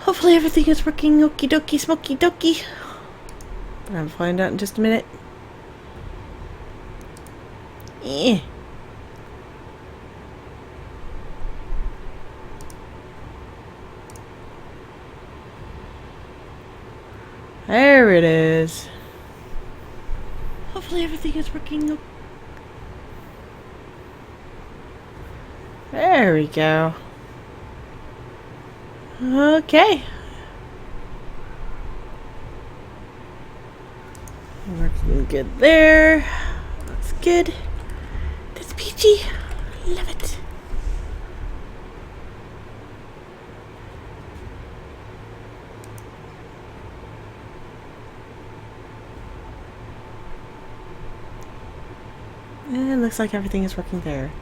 Hopefully everything is working okie dokie smoky dokie. But I'll find out in just a minute. Eh. There it is. Hopefully everything is working. There we go. Okay. Working good there. That's good. That's peachy. Love it. And looks like everything is working there.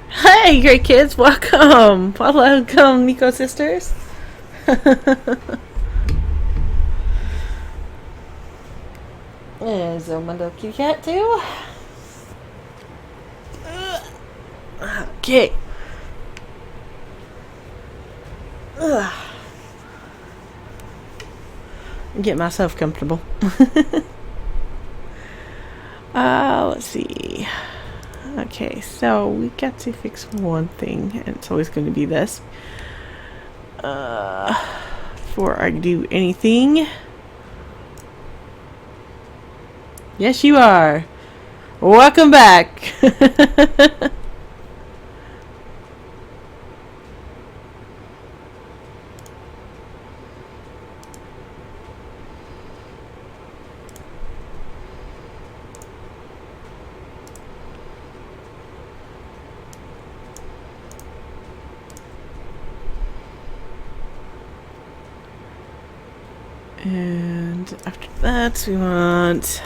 Hey, great kids, welcome! Welcome, Nico sisters. There's a Mundo kitty cat too. Okay. Get myself comfortable. Let's see. Okay, so we got to fix one thing, and it's always going to be this. Before I do anything. Yes, you are. Welcome back. And after that, we want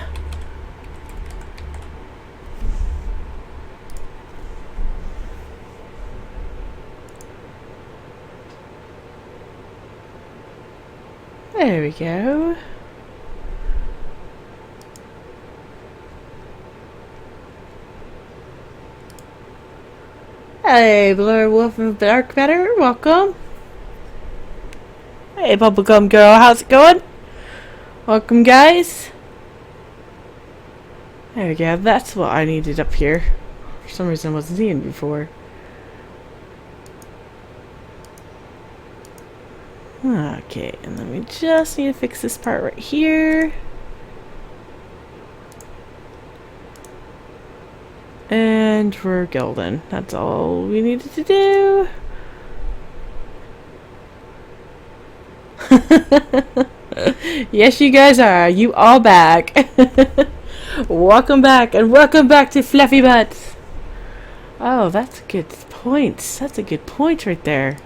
there we go. Hey, Blur Wolf of Dark Matter, welcome. Hey, Bubblegum Girl, how's it going? Welcome, guys. There we go, that's what I needed up here. For some reason I wasn't seeing before. Okay, and then we just need to fix this part right here. And we're golden. That's all we needed to do. Yes, you guys are. You all back. Welcome back, and welcome back to Fluffy Butts. Oh, that's a good point. That's a good point right there.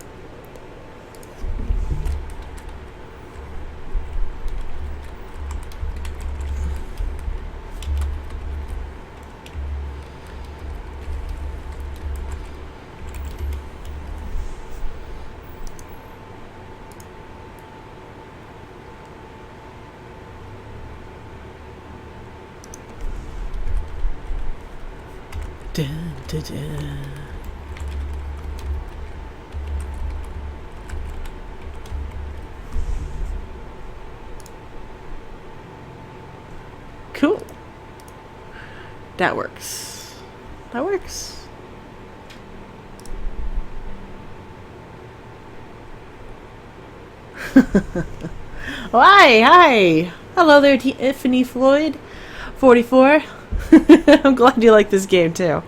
Dun, dun, dun. Cool. That works. That works. Hi. Hello there, Tiffany Floyd, 44. I'm glad you like this game too.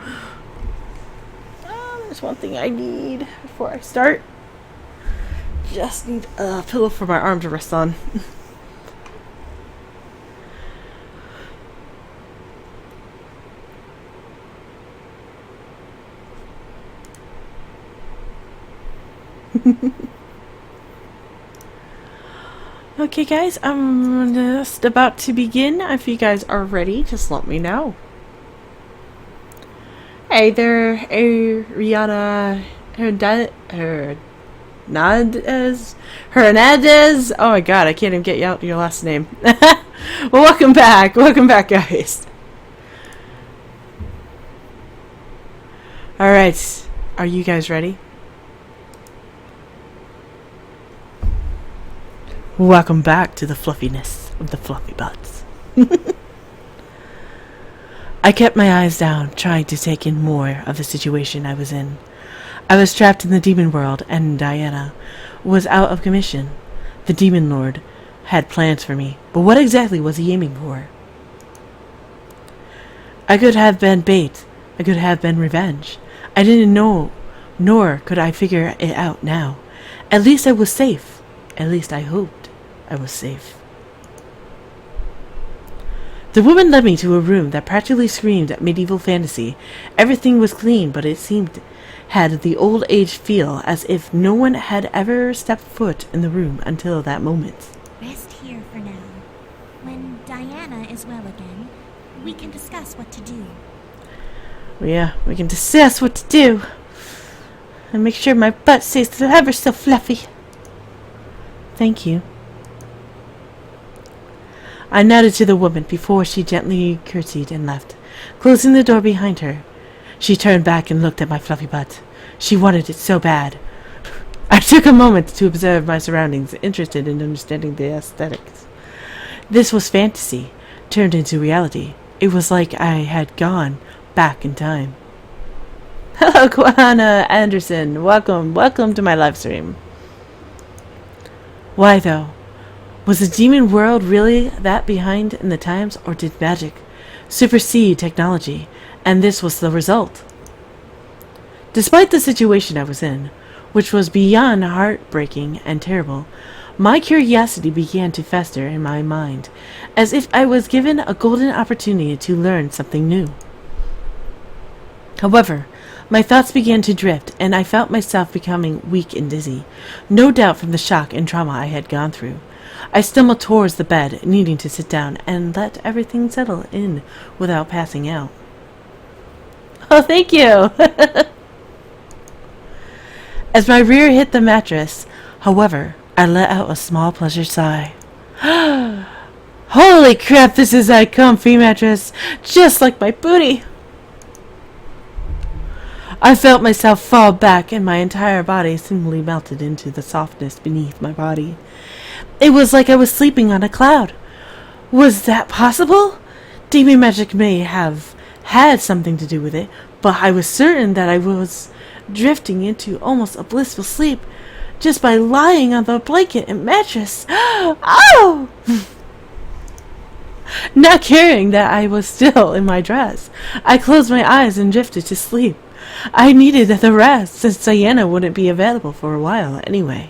There's one thing I need before I start. Just need a pillow for my arm to rest on. Okay guys, I'm just about to begin. If you guys are ready, just let me know. Hey there, Rihanna Hernandez. Oh my god, I can't even get out your last name. Well, welcome back. Welcome back, guys. Alright, are you guys ready? Welcome back to the fluffiness of the fluffy butts. I kept my eyes down, trying to take in more of the situation I was in. I was trapped in the demon world, and Diana was out of commission. The demon lord had plans for me, but what exactly was he aiming for? I could have been bait. I could have been revenge. I didn't know, nor could I figure it out now. At least I was safe. At least I hoped I was safe. The woman led me to a room that practically screamed medieval fantasy. Everything was clean, but it seemed had the old age feel, as if no one had ever stepped foot in the room until that moment. Rest here for now. When Diana is well again, we can discuss what to do. Yeah, we can discuss what to do. And make sure my butt stays ever so fluffy. Thank you. I nodded to the woman before she gently curtsied and left, closing the door behind her. She turned back and looked at my fluffy butt. She wanted it so bad. I took a moment to observe my surroundings, interested in understanding the aesthetics. This was fantasy, turned into reality. It was like I had gone back in time. Hello, Kwana Anderson. Welcome to my live stream. Why, though? Was the demon world really that behind in the times, or did magic supersede technology, and this was the result? Despite the situation I was in, which was beyond heartbreaking and terrible, my curiosity began to fester in my mind, as if I was given a golden opportunity to learn something new. However, my thoughts began to drift, and I felt myself becoming weak and dizzy, no doubt from the shock and trauma I had gone through. I stumbled towards the bed, needing to sit down and let everything settle in without passing out. Oh, thank you! As my rear hit the mattress, however, I let out a small pleasure sigh. Holy crap, this is a comfy mattress, just like my booty! I felt myself fall back, and my entire body seemingly melted into the softness beneath my body. It was like I was sleeping on a cloud. Was that possible? Demon magic may have had something to do with it, but I was certain that I was drifting into almost a blissful sleep just by lying on the blanket and mattress. Oh! Not caring that I was still in my dress, I closed my eyes and drifted to sleep. I needed the rest, since Diana wouldn't be available for a while anyway.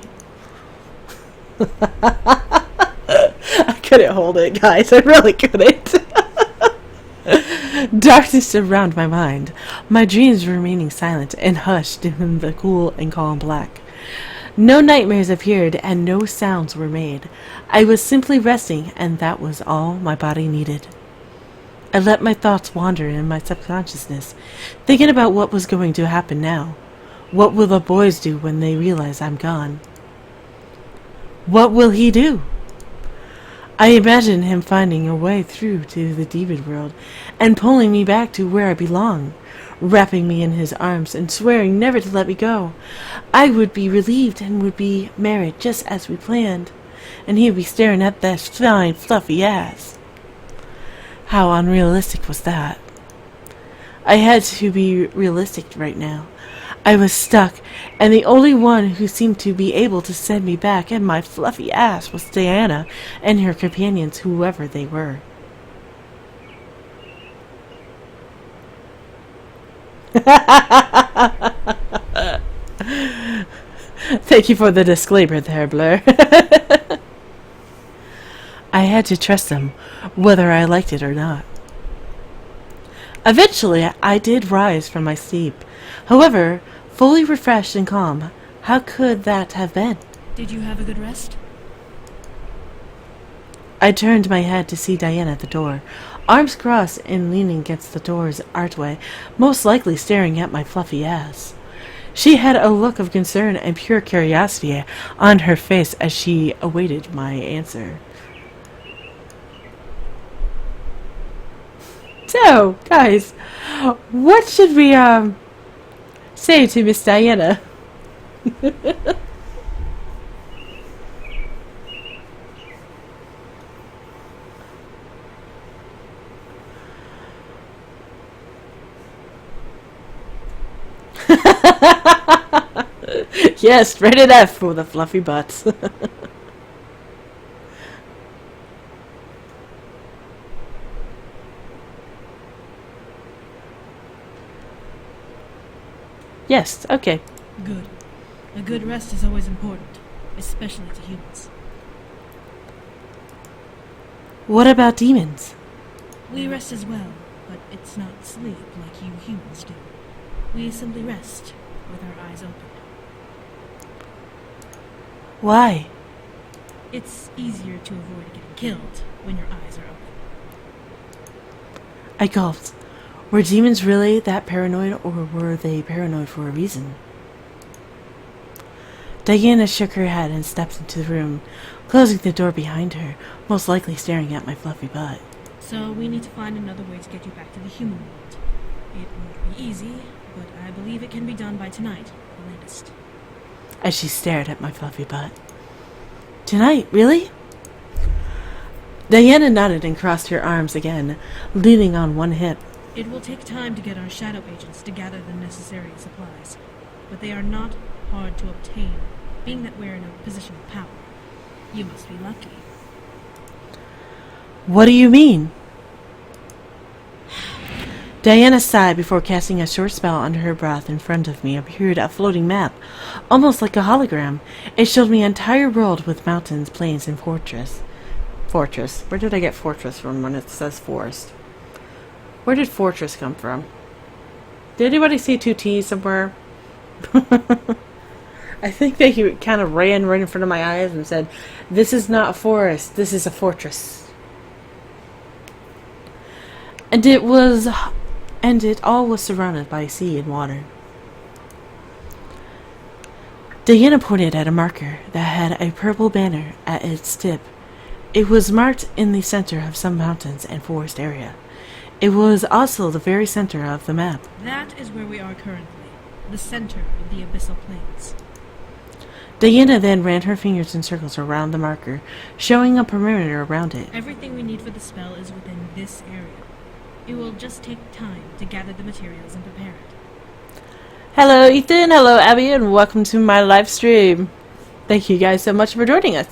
I couldn't hold it, guys. I really couldn't. Darkness surrounded my mind, my dreams remaining silent and hushed in the cool and calm black. No nightmares appeared and no sounds were made. I was simply resting, and that was all my body needed. I let my thoughts wander in my subconsciousness, thinking about what was going to happen now. What will the boys do when they realize I'm gone? What will he do? I imagine him finding a way through to the demon world and pulling me back to where I belong, wrapping me in his arms and swearing never to let me go. I would be relieved and would be married just as we planned, and he would be staring at that fine, fluffy ass. How unrealistic was that? I had to be realistic right now. I was stuck, and the only one who seemed to be able to send me back and my fluffy ass was Diana and her companions, whoever they were. Thank you for the disclaimer there, Blur. I had to trust them, whether I liked it or not. Eventually, I did rise from my sleep. However, fully refreshed and calm, how could that have been? Did you have a good rest? I turned my head to see Diana at the door, arms crossed and leaning against the door's archway, most likely staring at my fluffy ass. She had a look of concern and pure curiosity on her face as she awaited my answer. So, guys, what should we, say to Miss Diana? Yes, rated F for the fluffy butts. Yes, okay. Good. A good rest is always important, especially to humans. What about demons? We rest as well, but it's not sleep like you humans do. We simply rest with our eyes open. Why? It's easier to avoid getting killed when your eyes are open. I gulped. Were demons really that paranoid, or were they paranoid for a reason? Diana shook her head and stepped into the room, closing the door behind her, most likely staring at my fluffy butt. So we need to find another way to get you back to the human world. It won't be easy, but I believe it can be done by tonight, at the latest. As she stared at my fluffy butt. Tonight, really? Diana nodded and crossed her arms again, leaning on one hip. It will take time to get our shadow agents to gather the necessary supplies, but they are not hard to obtain, being that we're in a position of power. You must be lucky. What do you mean? Diana sighed before casting a short spell under her breath. In front of me appeared a floating map, almost like a hologram. It showed me an entire world with mountains, plains, and fortress. Fortress. Where did I get fortress from when it says forest? Where did fortress come from? Did anybody see two T's somewhere? I think they kind of ran right in front of my eyes and said, "This is not a forest, this is a fortress." And it all was surrounded by sea and water. Diana pointed at a marker that had a purple banner at its tip. It was marked in the center of some mountains and forest area. It was also the very center of the map. That is where we are currently, the center of the abyssal plains. Diana then ran her fingers in circles around the marker, showing a perimeter around it. Everything we need for the spell is within this area. It will just take time to gather the materials and prepare it. Hello Ethan, hello Abby, and welcome to my live stream. Thank you guys so much for joining us.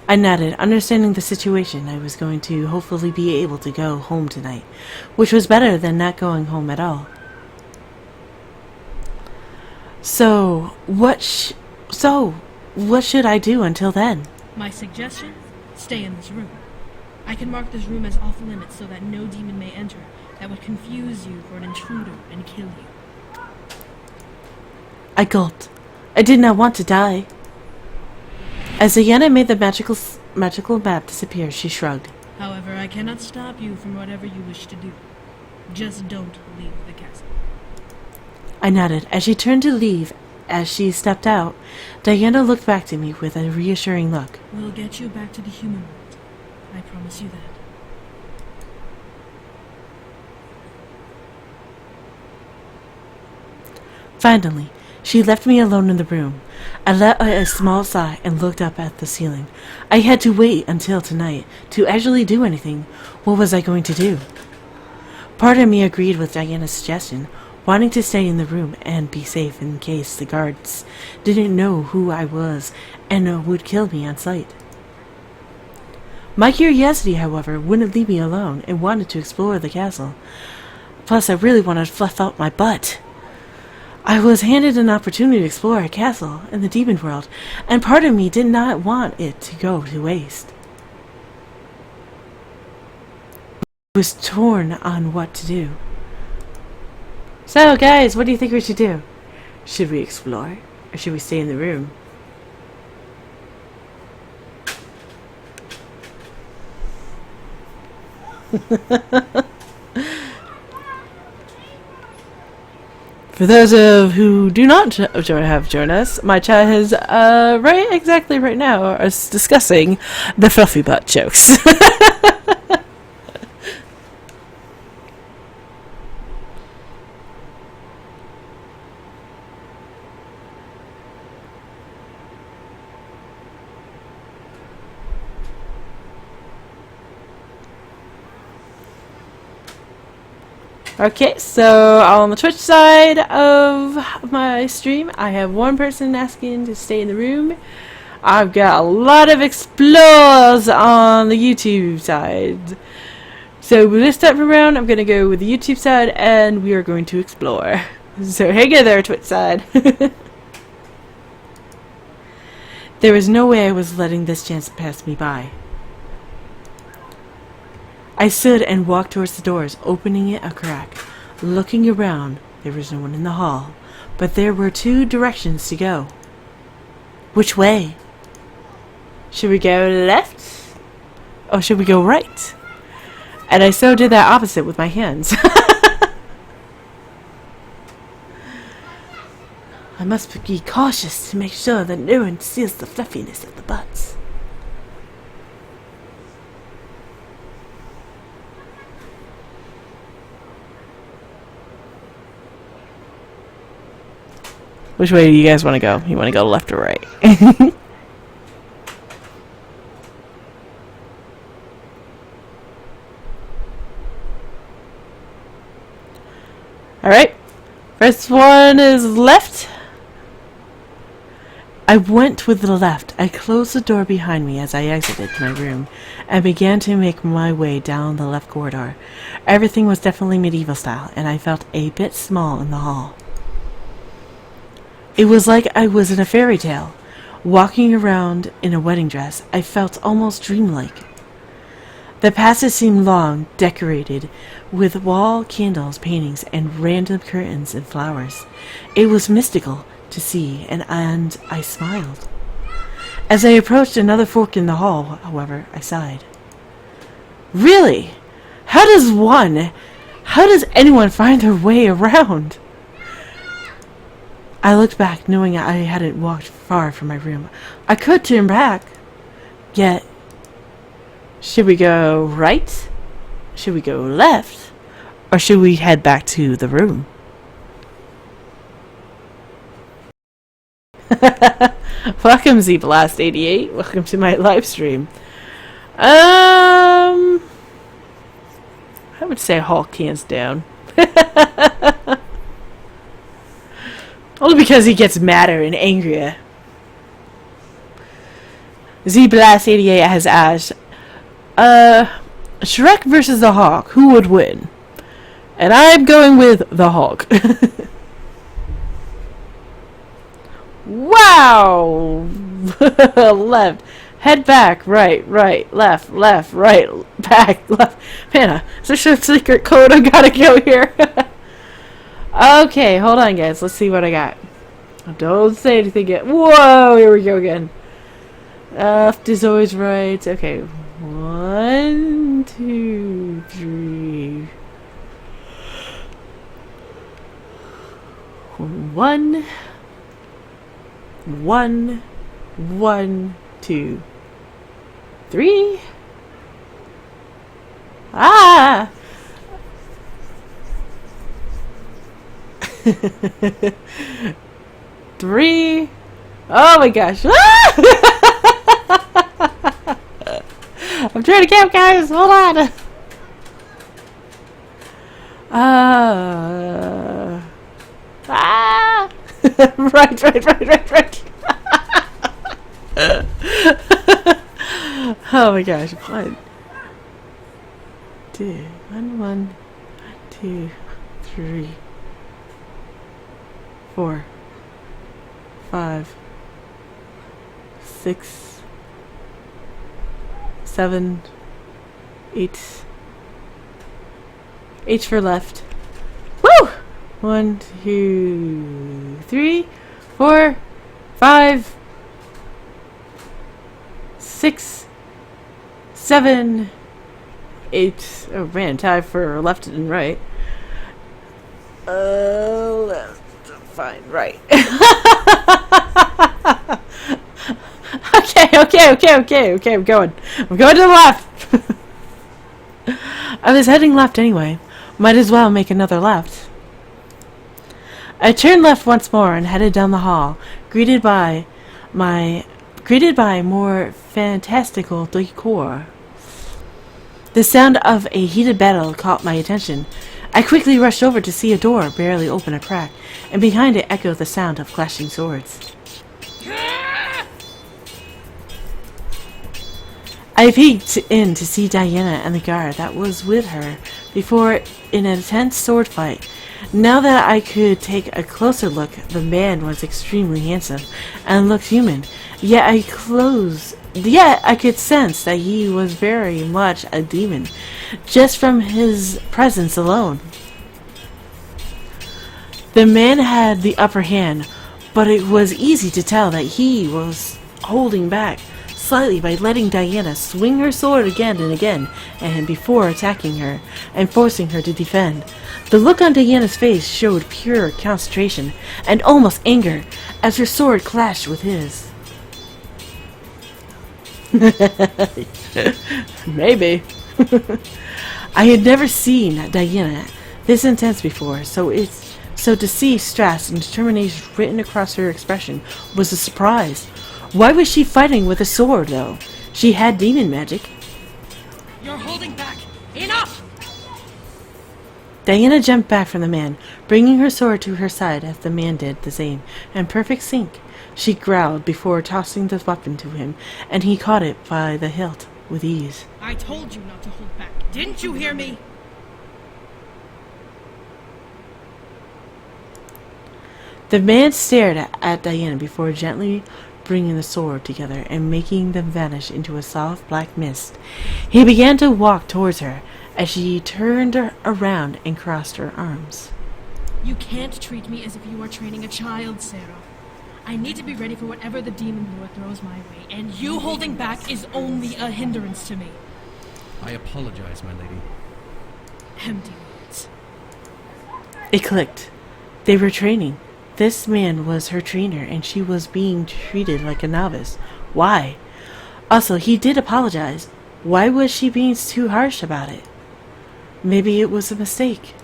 I nodded, understanding the situation. I was going to hopefully be able to go home tonight, which was better than not going home at all. So, what should I do until then? My suggestion? Stay in this room. I can mark this room as off limits so that no demon may enter that would confuse you for an intruder and kill you. I gulped. I did not want to die. As Diana made the magical map disappear, she shrugged. However, I cannot stop you from whatever you wish to do. Just don't leave the castle. I nodded. As she turned to leave, as she stepped out, Diana looked back to me with a reassuring look. We'll get you back to the human world. I promise you that. Finally, she left me alone in the room. I let out a small sigh and looked up at the ceiling. I had to wait until tonight to actually do anything. What was I going to do? Part of me agreed with Diana's suggestion, wanting to stay in the room and be safe in case the guards didn't know who I was and would kill me on sight. My curiosity, however, wouldn't leave me alone and wanted to explore the castle. Plus, I really wanted to fluff out my butt. I was handed an opportunity to explore a castle in the demon world, and part of me did not want it to go to waste. I was torn on what to do. So, guys, what do you think we should do? Should we explore, or should we stay in the room? For those of who do not have joined us, my chat is right now is discussing the fluffy butt jokes. Okay, so on the Twitch side of my stream, I have one person asking to stay in the room. I've got a lot of explores on the YouTube side. So with this type of round, I'm going to go with the YouTube side, and we are going to explore. So hey there, Twitch side. There was no way I was letting this chance pass me by. I stood and walked towards the doors, opening it a crack. Looking around, there was no one in the hall, but there were 2 directions to go. Which way? Should we go left? Or should we go right? And I so did that opposite with my hands. I must be cautious to make sure that no one sees the fluffiness of the butts. Which way do you guys want to go? You want to go left or right? Alright. First one is left. I went with the left. I closed the door behind me as I exited my room and began to make my way down the left corridor. Everything was definitely medieval style, and I felt a bit small in the hall. It was like I was in a fairy tale. Walking around in a wedding dress, I felt almost dreamlike. The passage seemed long, decorated with wall candles, paintings, and random curtains and flowers. It was mystical to see, and I smiled. As I approached another fork in the hall, however, I sighed. Really? How does anyone find their way around? I looked back, knowing I hadn't walked far from my room. I could turn back. Yet, should we go right? Should we go left? Or should we head back to the room? Welcome, ZBlast88. Welcome to my live stream. I would say Hulk hands down. Only because he gets madder and angrier. ZBlast88 has asked, Shrek versus the Hulk, who would win? And I'm going with the Hulk. Wow! Left. Head back. Right. Left. Right. Back. Left. Man, such a secret code. I gotta go here. Okay, hold on, guys. Let's see what I got. Don't say anything yet. Whoa! Here we go again. Left is always right. Okay. 1, 2, 3. 1, 2, 3. Ah! 3. Oh my gosh. I'm trying to count, guys. Hold on. Right. Oh my gosh. 1, 2, 2, 3, 4, 5, 6, 7, 8. H for left. Woo! 1, 2, 3, 4, 5, 6, 7, 8. Oh man, tie for left and right. Left. Fine, right. Okay, I'm going to the left. I was heading left anyway. Might as well make another left. I turned left once more and headed down the hall, greeted by more fantastical decor. The sound of a heated battle caught my attention. I quickly rushed over to see a door barely open a crack, and behind it echoed the sound of clashing swords. I peeked in to see Diana and the guard that was with her before in an intense sword fight. Now that I could take a closer look, the man was extremely handsome and looked human, yet I could sense that he was very much a demon, just from his presence alone. The man had the upper hand, but it was easy to tell that he was holding back slightly by letting Diana swing her sword again and again and before attacking her and forcing her to defend. The look on Diana's face showed pure concentration and almost anger as her sword clashed with his. Maybe. I had never seen Diana this intense before, so to see stress and determination written across her expression was a surprise. Why was she fighting with a sword, though? She had demon magic. You're holding back! Enough! Diana jumped back from the man, bringing her sword to her side as the man did the same. In perfect sync, she growled before tossing the weapon to him, and he caught it by the hilt with ease. I told you not to hold back. Didn't you hear me? The man stared at Diana before gently bringing the sword together and making them vanish into a soft black mist. He began to walk towards her as she turned around and crossed her arms. You can't treat me as if you were training a child, Sarah. I need to be ready for whatever the demon lord throws my way, and you holding back is only a hindrance to me. I apologize, my lady. Empty words. It clicked. They were training. This man was her trainer, and she was being treated like a novice. Why? Also, he did apologize. Why was she being too harsh about it? Maybe it was a mistake.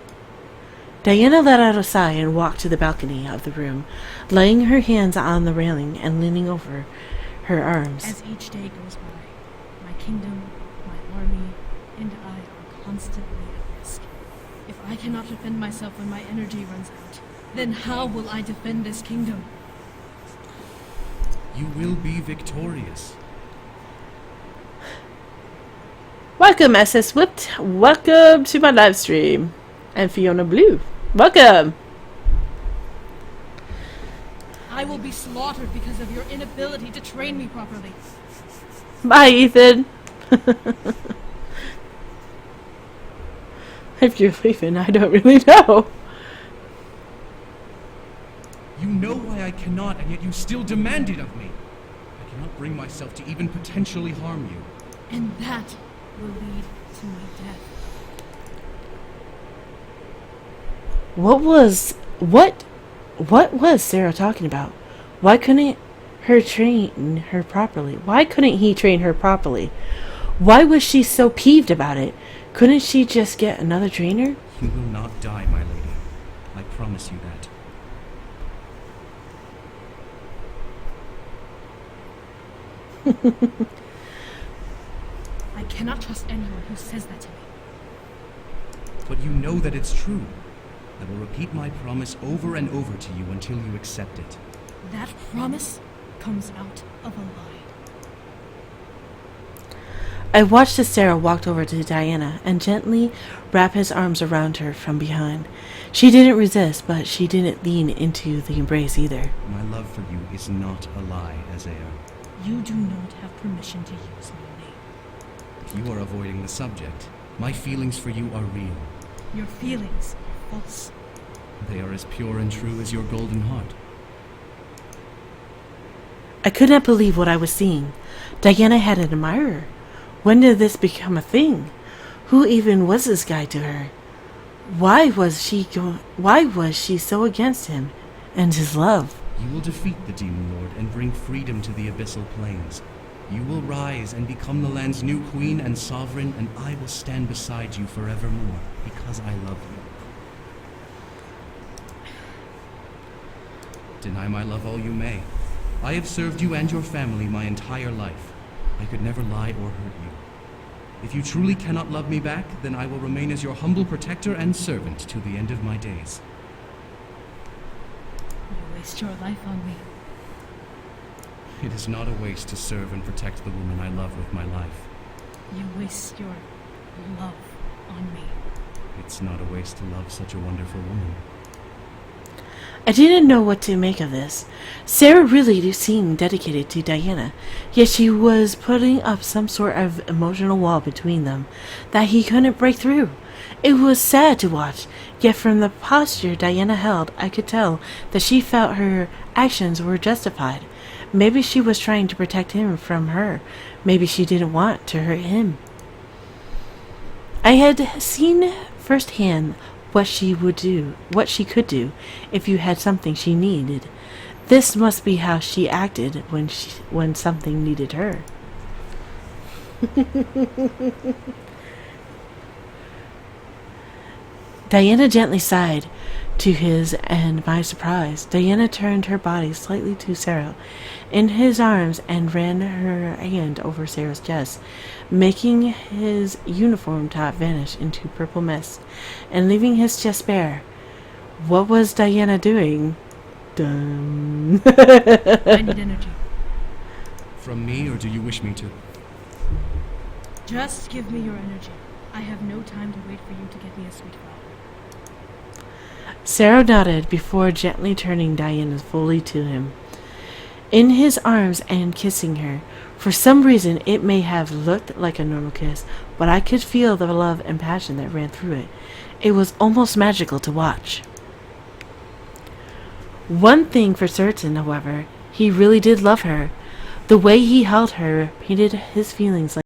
Diana let out a sigh and walked to the balcony of the room, laying her hands on the railing and leaning over her arms. As each day goes by, my kingdom, my army, and I are constantly at risk. If I cannot defend myself when my energy runs out, then how will I defend this kingdom? You will be victorious. Welcome, SS Whipped. Welcome to my live stream. And Fiona Blue. Welcome. I will be slaughtered because of your inability to train me properly. Bye, Ethan. If you're leaving, I don't really know. You know why I cannot, and yet you still demand it of me. I cannot bring myself to even potentially harm you. And that will lead to my death. What was Sarah talking about? Why couldn't he train her properly? Why was she so peeved about it? Couldn't she just get another trainer? You will not die, my lady. I promise you that. I cannot trust anyone who says that to me. But you know that it's true. I will repeat my promise over and over to you until you accept it. That promise comes out of a lie. I watched as Sarah walked over to Diana and gently wrapped his arms around her from behind. She didn't resist, but she didn't lean into the embrace either. My love for you is not a lie, Azea. You do not have permission to use my name. If you are avoiding the subject, my feelings for you are real. Your feelings are false. They are as pure and true as your golden heart. I could not believe what I was seeing. Diana had an admirer. When did this become a thing? Who even was this guy to her? Why was she so against him and his love? You will defeat the Demon Lord and bring freedom to the Abyssal Plains. You will rise and become the land's new queen and sovereign, and I will stand beside you forevermore, because I love you. Deny my love all you may. I have served you and your family my entire life. I could never lie or hurt you. If you truly cannot love me back, then I will remain as your humble protector and servant till the end of my days. You waste your life on me. It is not a waste to serve and protect the woman I love with my life. You waste your love on me. It's not a waste to love such a wonderful woman. I didn't know what to make of this. Sarah really seemed dedicated to Diana, yet she was putting up some sort of emotional wall between them that he couldn't break through. It was sad to watch, yet from the posture Diana held, I could tell that she felt her actions were justified. Maybe she was trying to protect him from her. Maybe she didn't want to hurt him. I had seen firsthand what she could do if you had something she needed. This must be how she acted when something needed her. Diana gently sighed to his and my surprise. Diana turned her body slightly to Sarah in his arms and ran her hand over Sarah's chest, making his uniform top vanish into purple mist and leaving his chest bare. What was Diana doing? Dun. I need energy. From me, or do you wish me to? Just give me your energy. I have no time to wait for you to get me a sweet flower. Sarah nodded before gently turning Diana fully to him, in his arms and kissing her. For some reason, it may have looked like a normal kiss, but I could feel the love and passion that ran through it. It was almost magical to watch. One thing for certain, however, he really did love her. The way he held her painted his feelings like